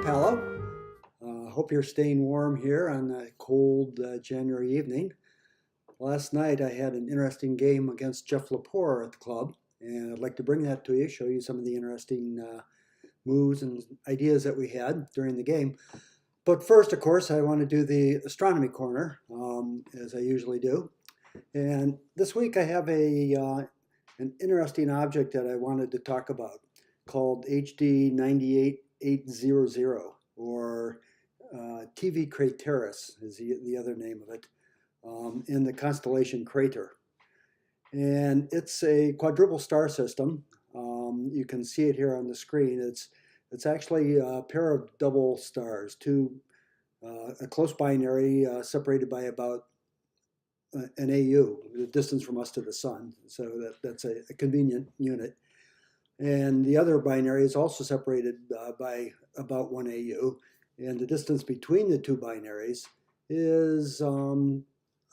Palo. Hope you're staying warm here on a cold January evening. Last night I had an interesting game against Geoff LePoer at the club, and I'd like to bring that to you, show you some of the interesting moves and ideas that we had during the game. But first, of course, I want to do the astronomy corner, as I usually do. And this week I have an interesting object that I wanted to talk about called HD 98800, or TV Craterus is the other name of it, in the constellation Crater. And it's a quadruple star system. You can see it here on the screen. It's actually a pair of double stars, a close binary separated by about an AU, the distance from us to the sun. So that's a convenient unit. And the other binary is also separated by about 1 AU. And the distance between the two binaries is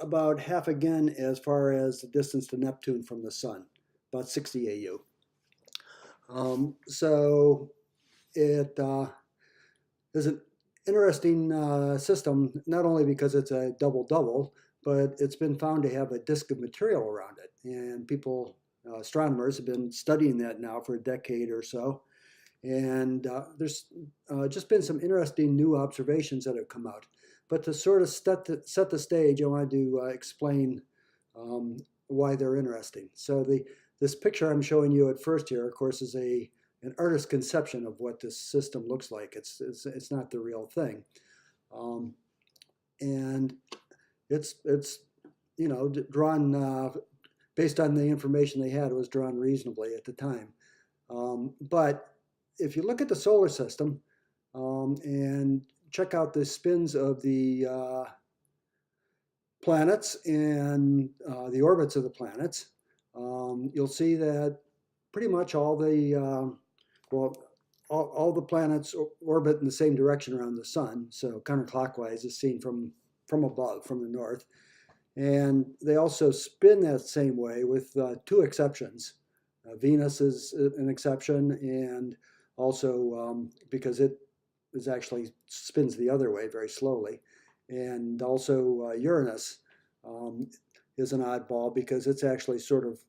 about half again as far as the distance to Neptune from the sun, about 60 AU. So it is an interesting system, not only because it's a double-double, but it's been found to have a disk of material around it. And astronomers have been studying that now for a decade or so. And there's just been some interesting new observations that have come out. But to sort of set the stage, I wanted to explain why they're interesting. So this picture I'm showing you at first here, of course, is an artist's conception of what this system looks like. It's not the real thing. And it's drawn based on the information they had. It was drawn reasonably at the time. But if you look at the solar system and check out the spins of the planets and the orbits of the planets, you'll see that pretty much all the planets orbit in the same direction around the sun. So counterclockwise is seen from above, from the north. And they also spin that same way with two exceptions. Venus is an exception, and also because it actually spins the other way very slowly. And also Uranus is an oddball because it's actually sort of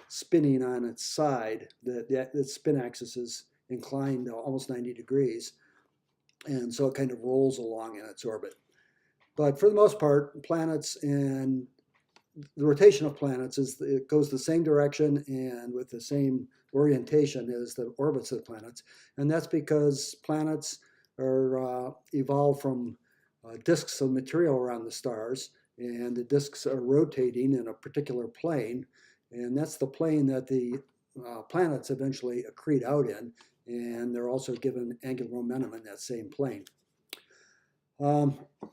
spinning on its side. The spin axis is inclined almost 90 degrees, and so it kind of rolls along in its orbit. But for the most part, planets and the rotation of planets it goes the same direction and with the same orientation as the orbits of the planets. And that's because planets are evolved from disks of material around the stars, and the disks are rotating in a particular plane. And that's the plane that the planets eventually accrete out in, and they're also given angular momentum in that same plane.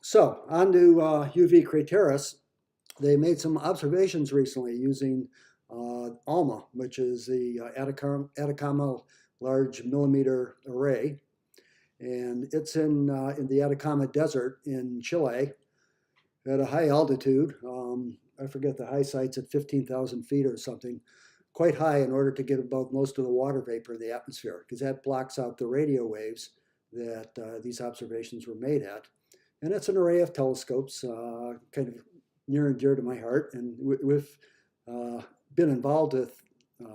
So on to UV Craterus. They made some observations recently using ALMA, which is the Atacama Large Millimeter Array. And it's in the Atacama Desert in Chile at a high altitude. I forget the high sight's at 15,000 feet or something, quite high in order to get above most of the water vapor in the atmosphere, because that blocks out the radio waves that these observations were made at. And it's an array of telescopes, kind of near and dear to my heart. And we've been involved with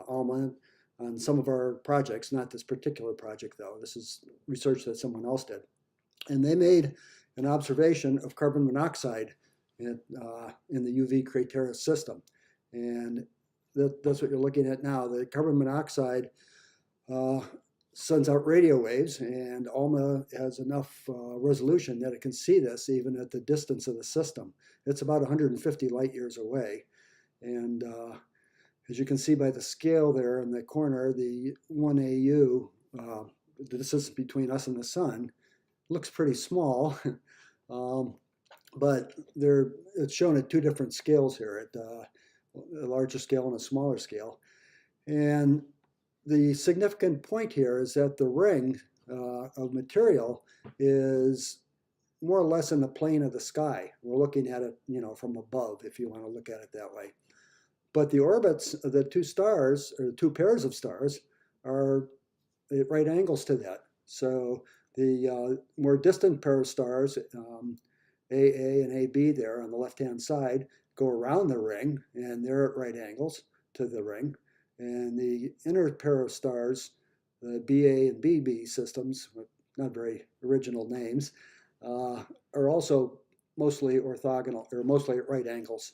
ALMA on some of our projects, not this particular project though. This is research that someone else did. And they made an observation of carbon monoxide in the UV Craterus system. And that's what you're looking at now. The carbon monoxide sends out radio waves, and ALMA has enough resolution that it can see this even at the distance of the system. It's about 150 light years away. And as you can see by the scale there in the corner, the 1 AU, the distance between us and the sun, looks pretty small. But it's shown at two different scales here, at a larger scale and a smaller scale. And the significant point here is that the ring of material is more or less in the plane of the sky. We're looking at it, from above, if you want to look at it that way. But the orbits of the two stars, or two pairs of stars, are at right angles to that. So The more distant pair of stars, AA and AB there on the left-hand side, go around the ring, and they're at right angles to the ring. And the inner pair of stars, the BA and BB systems, not very original names, are also mostly orthogonal, or mostly at right angles,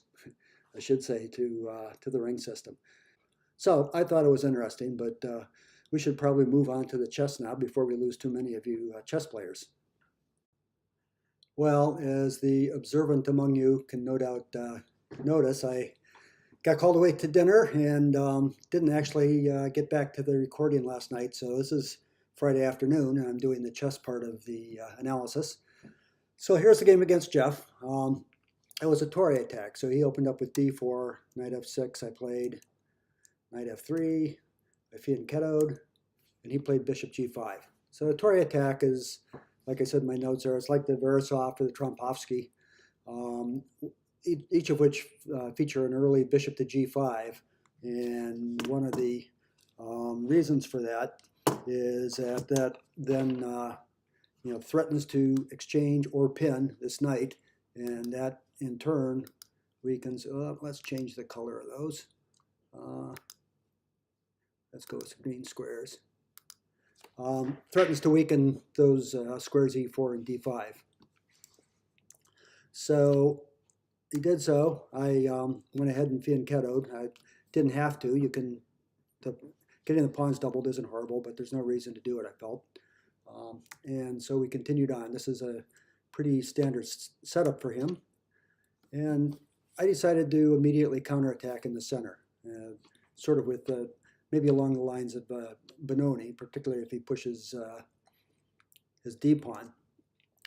I should say, to the ring system. So I thought it was interesting, but we should probably move on to the chess now before we lose too many of you chess players. Well, as the observant among you can no doubt notice, I got called away to dinner and didn't actually get back to the recording last night. So this is Friday afternoon, and I'm doing the chess part of the analysis. So here's the game against Geoff. It was a Torre attack. So he opened up with d4, knight f6. I played knight f3, I fianchettoed, and he played bishop g5. So the Torre attack is, like I said in my notes there, it's like the Verisov or the Trompovsky, each of which feature an early bishop to g5. And one of the reasons for that is that then threatens to exchange or pin this knight, and that in turn weakens. Let's change the color of those. Let's go with green squares. Threatens to weaken those squares e4 and d5. So he did so. I went ahead and fianchettoed. I didn't have to. Getting the pawns doubled isn't horrible, but there's no reason to do it, I felt. And so we continued on. This is a pretty standard setup for him. And I decided to immediately counterattack in the center, sort of with maybe along the lines of Benoni, particularly if he pushes his d pawn.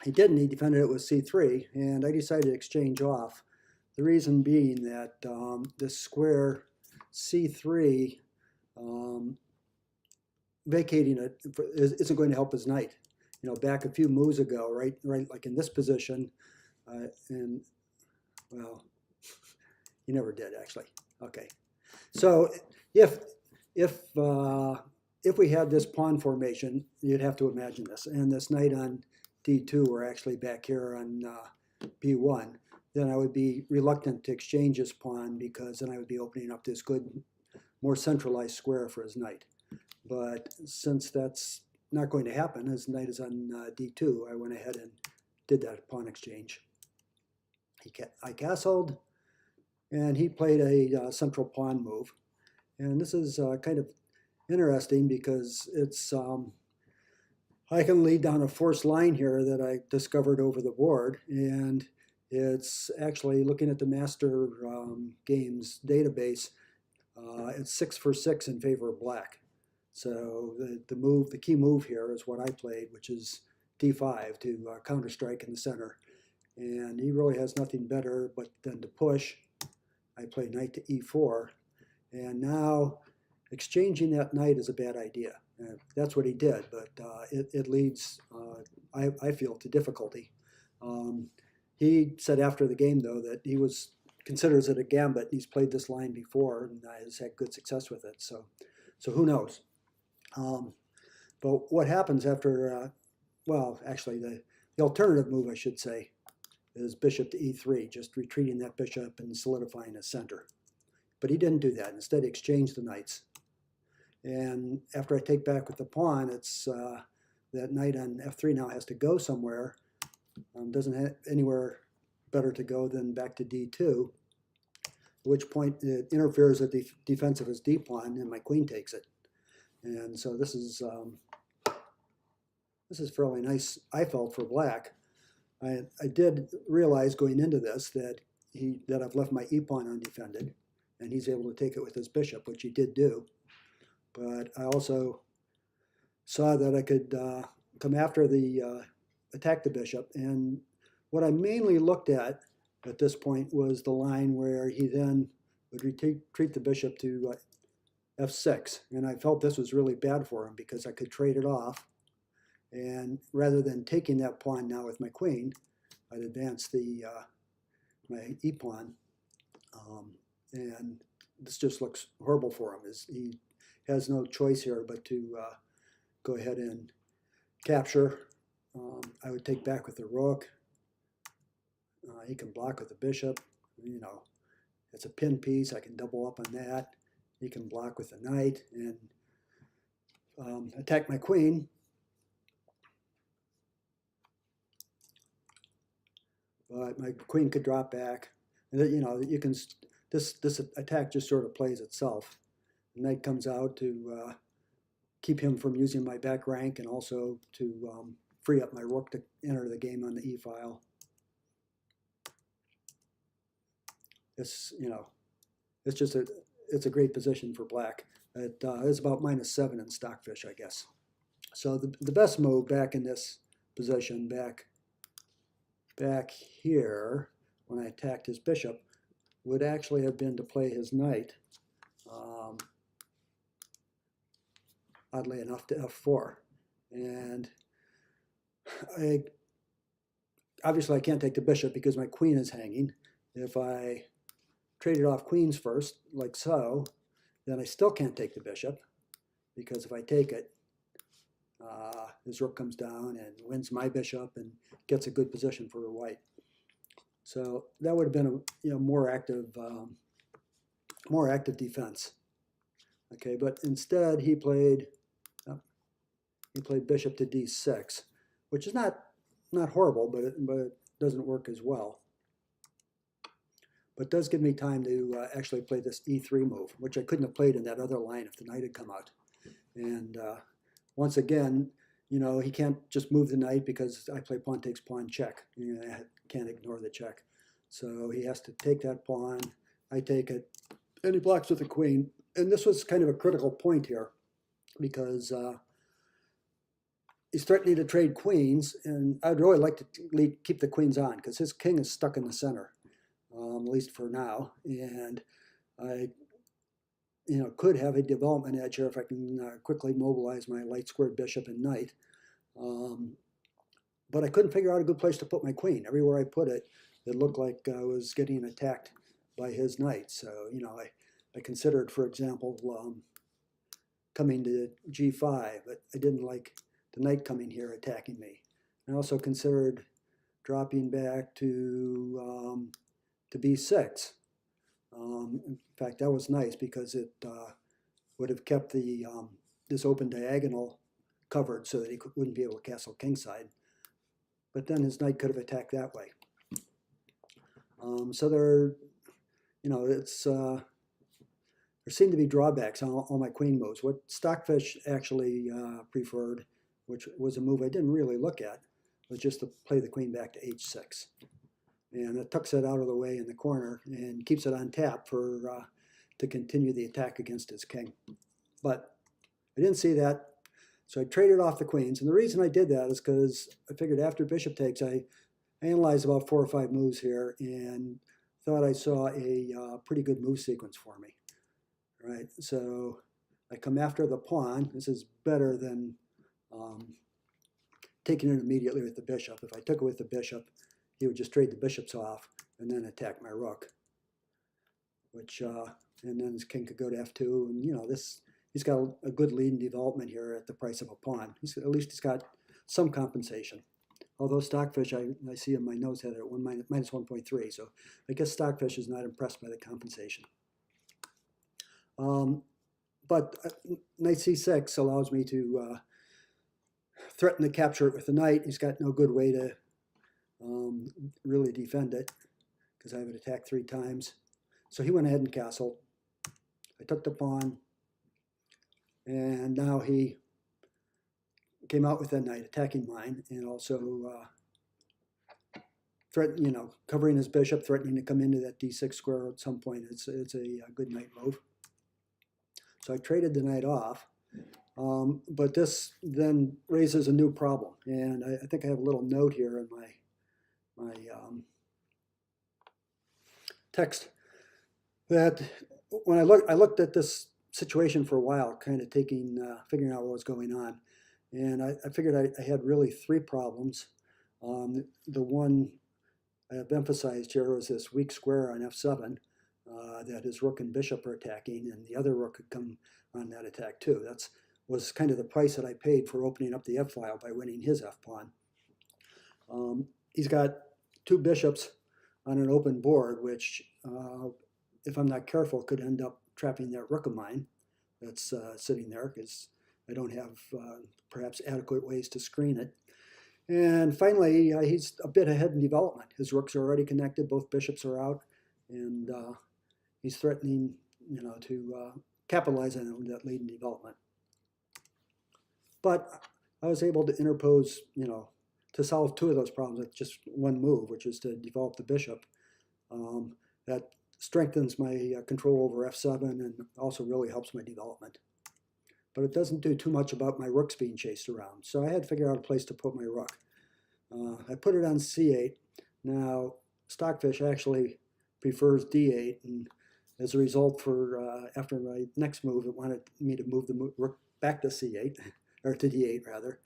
He didn't. He defended it with c3, and I decided to exchange off. The reason being that this square c3, vacating it isn't going to help his knight. Back a few moves ago, right, like in this position, and well, he never did actually. Okay, so if we had this pawn formation, you'd have to imagine this, and this knight on d2 were actually back here on b1, then I would be reluctant to exchange his pawn, because then I would be opening up this good, more centralized square for his knight. But since that's not going to happen, his knight is on d2, I went ahead and did that pawn exchange. I castled, and he played a central pawn move. And this is kind of interesting because it's I can lead down a forced line here that I discovered over the board, and it's actually, looking at the Master Games database, it's 6 for 6 in favor of black. So the key move here is what I played, which is d5 to counter strike in the center. And he really has nothing better but than to push. I play knight to e4, and now exchanging that knight is a bad idea. That's what he did, but it leads, I feel, to difficulty. He said after the game, though, that he considers it a gambit. He's played this line before and has had good success with it. So who knows? But what happens after? Well, actually, the alternative move, I should say, is bishop to e3, just retreating that bishop and solidifying his center. But he didn't do that. Instead, he exchanged the knights. And after I take back with the pawn, it's that knight on f3 now has to go somewhere. Doesn't have anywhere better to go than back to d2, at which point it interferes with the defense of his d pawn, and my queen takes it. And so this is fairly nice, I felt, for black. I did realize going into this that I've left my e pawn undefended, and he's able to take it with his bishop, which he did do. But I also saw that I could come after attack the bishop. And what I mainly looked at this point was the line where he then would retreat the bishop to f6. And I felt this was really bad for him because I could trade it off. And rather than taking that pawn now with my queen, I'd advance my e pawn. And this just looks horrible for him. He has no choice here but to go ahead and capture I would take back with the rook. He can block with the bishop. You know, it's a pin piece. I can double up on that. He can block with the knight and attack my queen. But my queen could drop back. And you know, you can. This attack just sort of plays itself. The knight comes out to keep him from using my back rank and also to free up my rook to enter the game on the e file. It's, you know, it's a great position for black. It is about -7 in Stockfish, I guess. So the best move back in this position, back here, when I attacked his bishop, would actually have been to play his knight, oddly enough, to f4. And obviously I can't take the bishop because my queen is hanging. If I traded off queens first, like so, then I still can't take the bishop, because if I take it, his rook comes down and wins my bishop and gets a good position for white. So that would have been a more active defense. Okay, but instead he played bishop to d6, which is not horrible, but it doesn't work as well. But does give me time to actually play this e3 move, which I couldn't have played in that other line if the knight had come out. And once again, you know, he can't just move the knight because I play pawn takes pawn check. You know, I can't ignore the check. So he has to take that pawn. I take it, and he blocks with the queen. And this was kind of a critical point here because he's threatening to trade queens, and I'd really like to keep the queens on because his king is stuck in the center, at least for now. And I, you know, could have a development edge here if I can quickly mobilize my light squared bishop and knight. But I couldn't figure out a good place to put my queen. Everywhere I put it, it looked like I was getting attacked by his knight. So, you know, I considered, for example, coming to g5, but I didn't like the knight coming here attacking me. I also considered dropping back to b6. In fact, that was nice because it would have kept the this open diagonal covered so that he wouldn't be able to castle kingside. But then his knight could have attacked that way. So there, you know, there seem to be drawbacks on all my queen moves. What Stockfish actually preferred, which was a move I didn't really look at, was just to play the queen back to h6. And it tucks it out of the way in the corner and keeps it on tap for to continue the attack against his king. But I didn't see that, so I traded off the queens. And the reason I did that is because I figured after bishop takes, I analyzed about 4 or 5 moves here and thought I saw a pretty good move sequence for me. Right, so I come after the pawn. This is better than taking it immediately with the bishop. If I took it with the bishop, he would just trade the bishops off and then attack my rook, which and then his king could go to f2, and you know, he's got a good lead in development here at the price of a pawn. At least he's got some compensation. Although Stockfish, I see in my notes had it at minus 1.3, so I guess Stockfish is not impressed by the compensation. But knight c6 allows me to threaten to capture it with the knight. He's got no good way to really defend it because I have it attacked 3 times. So he went ahead and castled. I took the pawn, and now he came out with that knight attacking mine, and also threatening, you know, covering his bishop, threatening to come into that d6 square at some point. It's a good knight move. So I traded the knight off, but this then raises a new problem, and I think I have a little note here in my text that when I looked at this situation for a while, kind of figuring out what was going on, and I figured I had really 3 problems. The one I have emphasized here was this weak square on f7. That his rook and bishop are attacking, and the other rook could come on that attack too. That was kind of the price that I paid for opening up the f-file by winning his f-pawn. He's got two bishops on an open board, which, if I'm not careful, could end up trapping that rook of mine that's sitting there, because I don't have perhaps adequate ways to screen it. And finally, he's a bit ahead in development. His rooks are already connected, both bishops are out, and he's threatening, to capitalize on that lead in development. But I was able to interpose, to solve two of those problems with just one move, which is to develop the bishop. That strengthens my control over f7 and also really helps my development. But it doesn't do too much about my rooks being chased around. So I had to figure out a place to put my rook. I put it on c8. Now, Stockfish actually prefers d8, and as a result, after my next move, it wanted me to move the rook back to c8, or to d8 rather.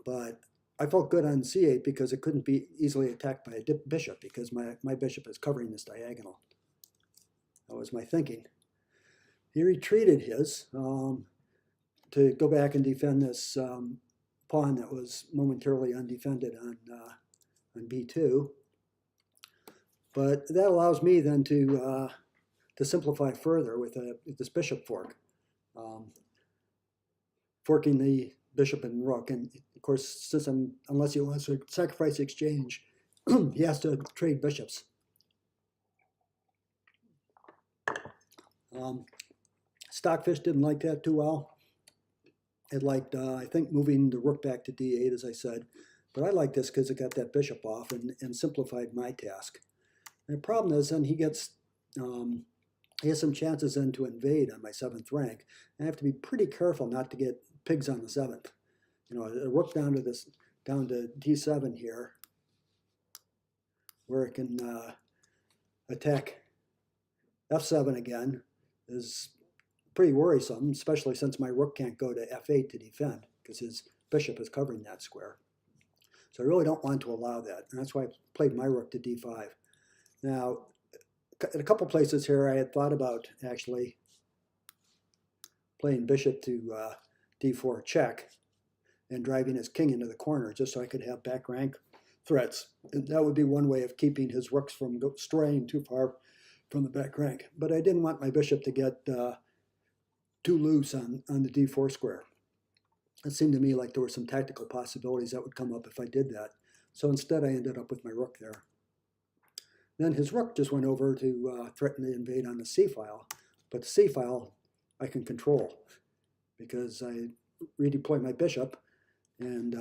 But I felt good on c8 because it couldn't be easily attacked by a bishop, because my bishop is covering this diagonal. That was my thinking. He retreated his to go back and defend this pawn that was momentarily undefended on b2. But that allows me then to simplify further with this bishop fork, forking the bishop and rook. And of course, since unless he wants to sacrifice exchange, he has to trade bishops. Stockfish didn't like that too well. It liked, I think, moving the rook back to d8, as I said. But I like this because it got that bishop off and simplified my task. And the problem is then he has some chances then to invade on my 7th rank. And I have to be pretty careful not to get pigs on the 7th. A rook down to d7 here, where it can attack f7 again, is pretty worrisome, especially since my rook can't go to f8 to defend, because his bishop is covering that square. So I really don't want to allow that, and that's why I played my rook to d5. Now, in a couple places here, I had thought about actually playing bishop to d4 check and driving his king into the corner, just so I could have back rank threats. And that would be one way of keeping his rooks from straying too far from the back rank. But I didn't want my bishop to get too loose on the d4 square. It seemed to me like there were some tactical possibilities that would come up if I did that. So instead, I ended up with my rook there. Then his rook just went over to threaten to invade on the c file. But the c file I can control, because I redeploy my bishop and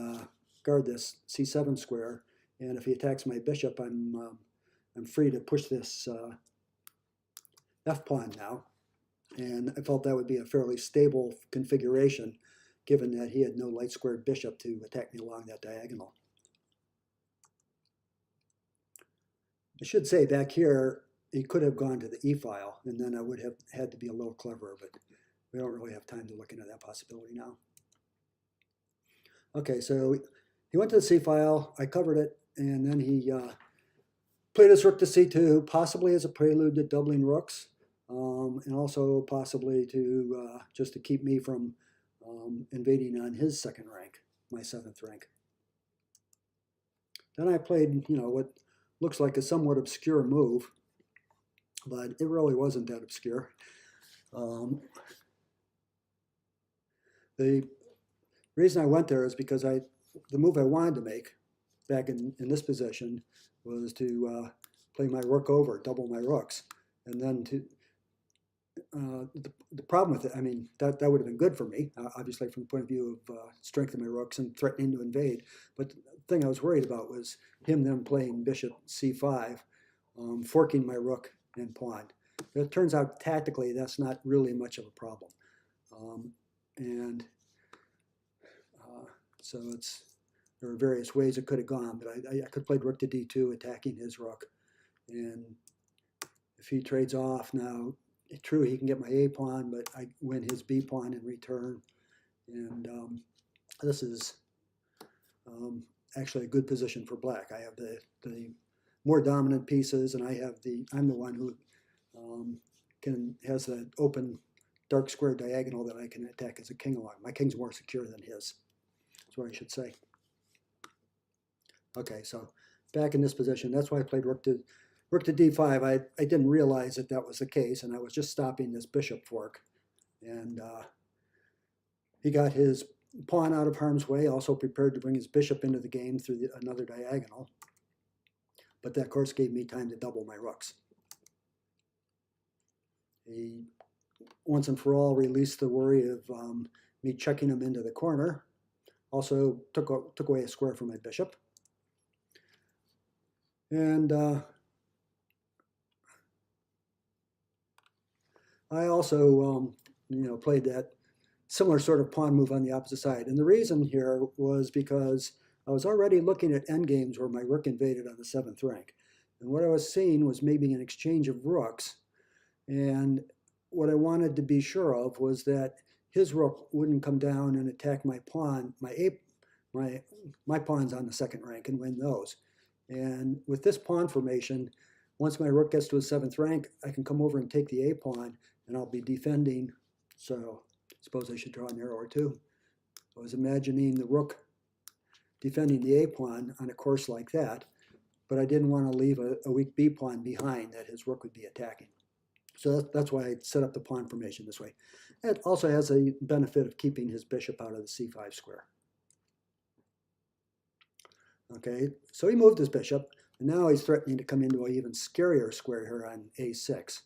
guard this c7 square. And if he attacks my bishop, I'm free to push this f pawn now. And I felt that would be a fairly stable configuration, given that he had no light squared bishop to attack me along that diagonal. I should say back here, he could have gone to the e file, and then I would have had to be a little cleverer, but we don't really have time to look into that possibility now. Okay, so he went to the c file, I covered it, and then he played his rook to c2, possibly as a prelude to doubling rooks, and also possibly to just to keep me from invading on his 2nd rank, my 7th rank. Then I played, what looks like a somewhat obscure move, but it really wasn't that obscure. The reason I went there is because the move I wanted to make back in this position was to play my rook over, double my rooks, and then to the problem with it, I mean, that would have been good for me, obviously from the point of view of strength of my rooks and threatening to invade. But the thing I was worried about was him then playing bishop c5, forking my rook and pawn. But it turns out tactically that's not really much of a problem. So there are various ways it could have gone, but I could play rook to d2, attacking his rook. And if he trades off now, true, he can get my a pawn, but I win his b pawn in return. And this is actually a good position for black. I have the more dominant pieces, and I'm the one who has the open dark square diagonal that I can attack as a king along. My king's more secure than his. That's what I should say. Okay, so back in this position, that's why I played rook to d5. I didn't realize that that was the case, and I was just stopping this bishop fork. And he got his pawn out of harm's way, also prepared to bring his bishop into the game through another diagonal. But that, of course, gave me time to double my rooks. He, once and for all, released the worry of me checking him into the corner. Also took away a square from my bishop. And I also, played that similar sort of pawn move on the opposite side. And the reason here was because I was already looking at endgames where my rook invaded on the 7th rank. And what I was seeing was maybe an exchange of rooks. And what I wanted to be sure of was that his rook wouldn't come down and attack my pawn, my pawns on the 2nd rank and win those. And with this pawn formation, once my rook gets to his 7th rank, I can come over and take the a pawn, and I'll be defending. So I suppose I should draw an arrow or two. I was imagining the rook defending the a pawn on a course like that, but I didn't want to leave a weak b pawn behind that his rook would be attacking. So that's why I set up the pawn formation this way. It also has a benefit of keeping his bishop out of the c5 square. Okay, so he moved his bishop, and now he's threatening to come into an even scarier square here on a6.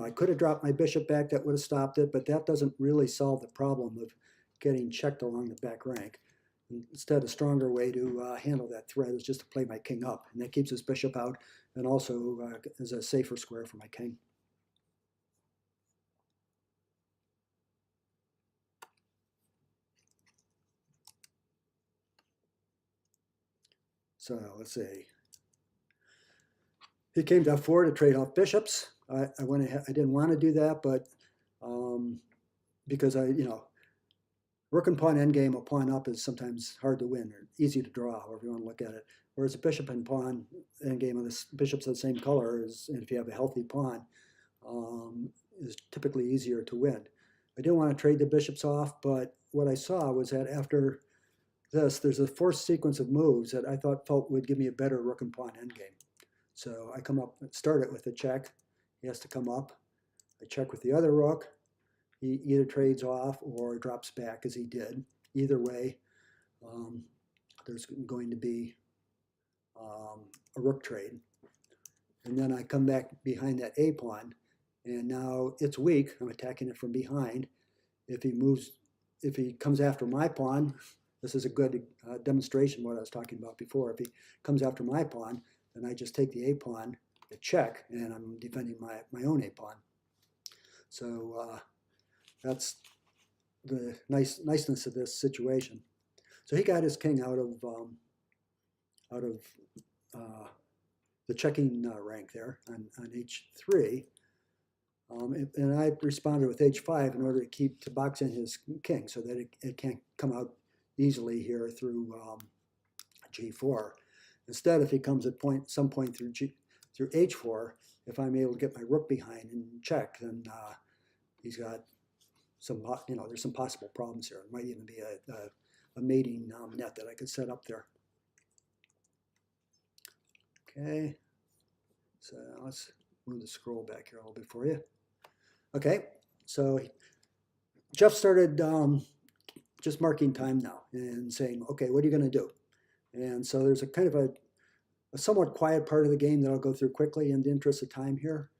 I could have dropped my bishop back, that would have stopped it, but that doesn't really solve the problem of getting checked along the back rank. Instead, a stronger way to handle that threat is just to play my king up, and that keeps his bishop out and also is a safer square for my king. So let's see. He came to f4 to trade off bishops. I didn't want to do that, but because rook and pawn endgame, a pawn up is sometimes hard to win or easy to draw, however you want to look at it. Whereas a bishop and pawn endgame of the bishops of the same color and if you have a healthy pawn, is typically easier to win. I didn't want to trade the bishops off, but what I saw was that after this, there's a forced sequence of moves that I felt would give me a better rook and pawn endgame. So I come up, start it with a check. He has to come up. I check with the other rook. He either trades off or drops back, as he did. Either way, there's going to be a rook trade. And then I come back behind that a pawn, and now it's weak. I'm attacking it from behind. If he comes after my pawn, this is a good demonstration of what I was talking about before. If he comes after my pawn, then I just take the a pawn, a check, and I'm defending my own a pawn. So that's the niceness of this situation. So he got his king out of the checking rank there on h3, and I responded with h5 in order to box in his king so that it can't come out easily here through g4. Instead, if he comes at some point through h4, if I'm able to get my rook behind and check, then he's got some, there's some possible problems here. It might even be a mating net that I could set up there. Okay, so let's move the scroll back here a little bit for you. Okay, so Geoff started just marking time now and saying, okay, what are you going to do? And so there's a kind of a somewhat quiet part of the game that I'll go through quickly in the interest of time here.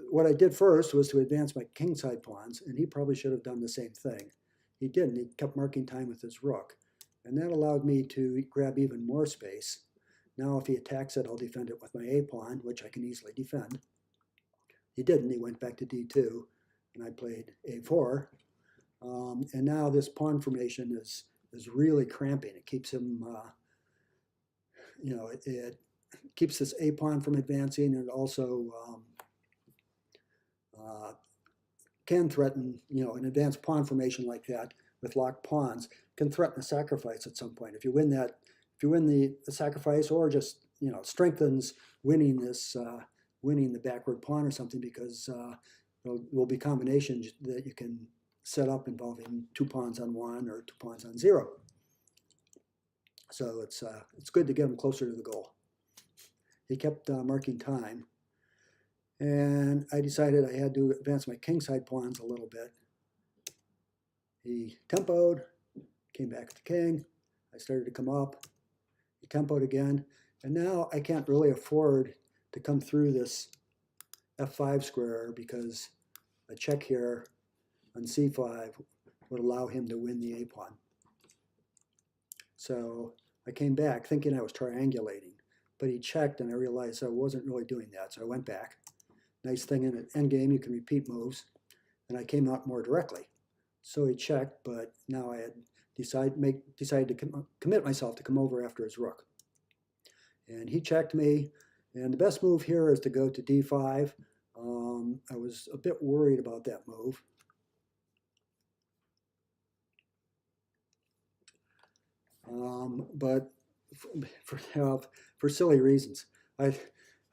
What I did first was to advance my kingside pawns, and he probably should have done the same thing. He didn't. He kept marking time with his rook, and that allowed me to grab even more space. Now if he attacks it, I'll defend it with my a pawn, which I can easily defend. He didn't. He went back to d2, and I played a4. And now this pawn formation is really cramping. It keeps him, it keeps this a pawn from advancing, and it also can threaten, an advanced pawn formation like that with locked pawns can threaten a sacrifice at some point. If you win the sacrifice, or just strengthens winning the backward pawn or something, because there will be combinations that you can set up involving 2 pawns on 1 or 2 pawns on 0. So it's good to get him closer to the goal. He kept marking time, and I decided I had to advance my kingside pawns a little bit. He tempoed, came back to king. I started to come up. He tempoed again, and now I can't really afford to come through this f5 square because a check here on c5 would allow him to win the a pawn. So I came back thinking I was triangulating, but he checked and I realized I wasn't really doing that, so I went back. Nice thing in an endgame, you can repeat moves, and I came out more directly. So he checked, but now I had decided to commit myself to come over after his rook. And he checked me, and the best move here is to go to d5. I was a bit worried about that move. But for silly reasons. I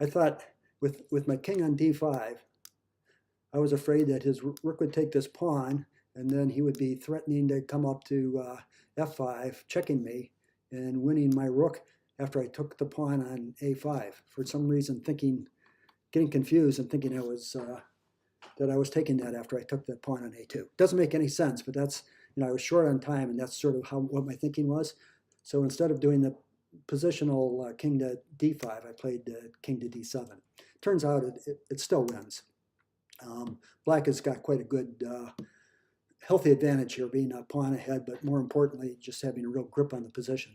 thought with my king on d5, I was afraid that his rook would take this pawn, and then he would be threatening to come up to f5, checking me, and winning my rook after I took the pawn on a5. For some reason, getting confused and thinking that I was taking that after I took the pawn on a2. Doesn't make any sense, but that's, I was short on time, and that's sort of what my thinking was. So instead of doing the positional king to d5, I played king to d7. Turns out it still wins. Black has got quite a good, healthy advantage here, being a pawn ahead, but more importantly, just having a real grip on the position.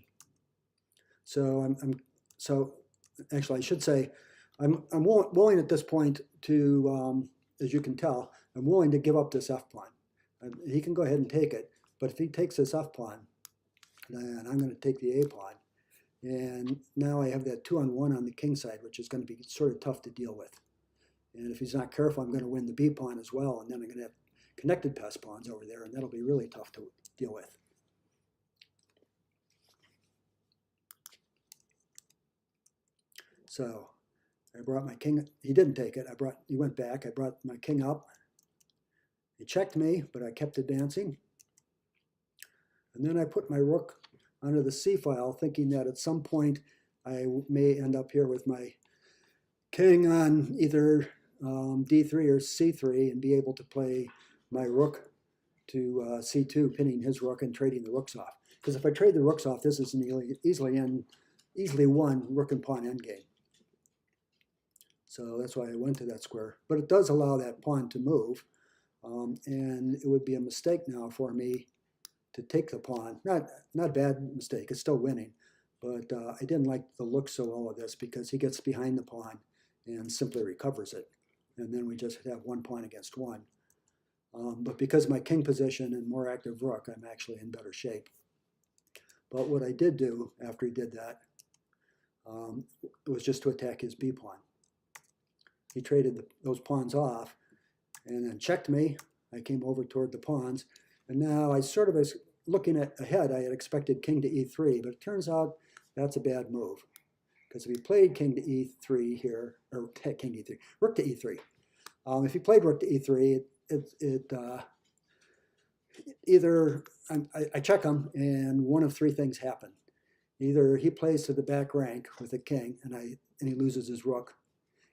So actually, I should say, I'm willing at this point to, as you can tell, I'm willing to give up this f pawn. He can go ahead and take it, but if he takes this f pawn, then I'm going to take the a pawn. And now I have that 2-on-1 on the king side, which is going to be sort of tough to deal with. And if he's not careful, I'm going to win the b pawn as well, and then I'm going to have connected pass pawns over there, and that'll be really tough to deal with. So I brought my king. He didn't take it. He went back. I brought my king up. He checked me, but I kept advancing. And then I put my rook onto the c file, thinking that at some point I may end up here with my king on either d3 or c3 and be able to play my rook to c2, pinning his rook and trading the rooks off. Because if I trade the rooks off, this is an easily won rook and pawn endgame. So that's why I went to that square. But it does allow that pawn to move, and it would be a mistake now for me to take the pawn. Not a bad mistake, it's still winning, but I didn't like the look so well of this because he gets behind the pawn and simply recovers it. And then we just have one pawn against one. But because of my king position and more active rook, I'm actually in better shape. But what I did do after he did that was just to attack his b pawn. He traded those pawns off and then checked me. I came over toward the pawns, and now I sort of was looking ahead. I had expected king to e3, but it turns out that's a bad move. Because if he played king to e3 here, or king to e3, rook to e3. If he played rook to e3, either I check him, and one of three things happen. Either he plays to the back rank with a king, and he loses his rook.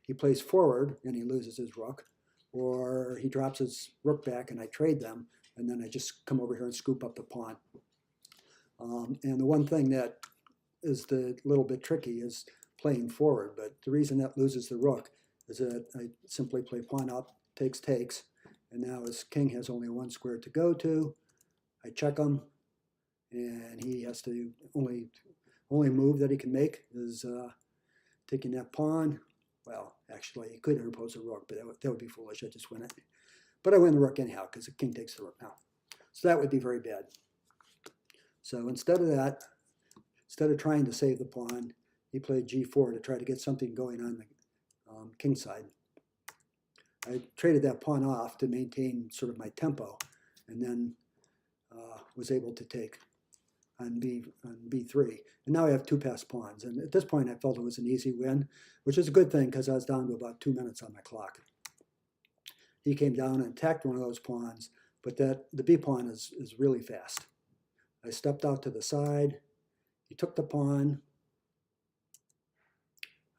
He plays forward, and he loses his rook. Or he drops his rook back, and I trade them, and then I just come over here and scoop up the pawn. And the one thing that is the little bit tricky is playing forward, but the reason that loses the rook is that I simply play pawn up, takes, and now his king has only one square to go to. I check him, and he has to only move that he can make is taking that pawn. Well, actually, he could interpose a rook, but that would be foolish. I just win it. But I win the rook anyhow because the king takes the rook now. So that would be very bad. So instead of trying to save the pawn, he played g4 to try to get something going on the king side. I traded that pawn off to maintain sort of my tempo, and then was able to take on b3. And now I have two passed pawns. And at this point, I felt it was an easy win, which is a good thing because I was down to about 2 minutes on my clock. He came down and attacked one of those pawns, but the b pawn is really fast. I stepped out to the side. He took the pawn.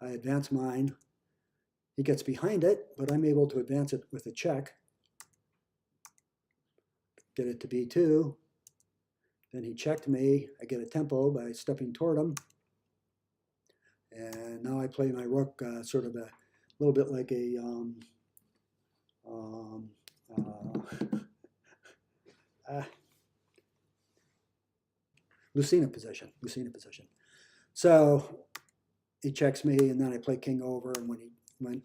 I advance mine. He gets behind it, but I'm able to advance it with a check. Get it to b2. Then he checked me. I get a tempo by stepping toward him. And now I play my rook sort of a little bit like a Lucena position. So he checks me, and then I play king over. And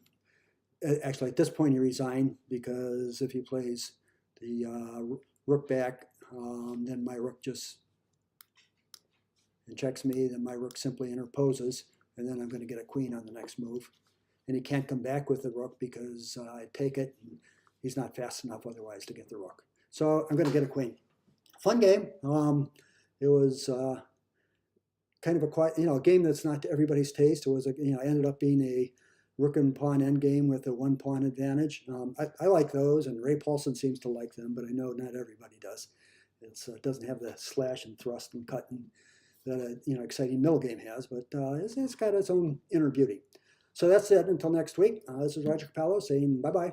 actually at this point he resigned, because if he plays the rook back, then my rook just checks me. Then my rook simply interposes, and then I'm going to get a queen on the next move. And he can't come back with the rook because I take it, and he's not fast enough otherwise to get the rook. So I'm going to get a queen. Fun game. It was kind of a quiet, a game that's not to everybody's taste. It was ended up being a rook and pawn endgame with a one pawn advantage. I like those, and Ray Paulson seems to like them, but I know not everybody does. It doesn't have the slash and thrust and cut and that exciting middle game has, but it's got its own inner beauty. So that's it until next week. This is Roger Capello saying bye-bye.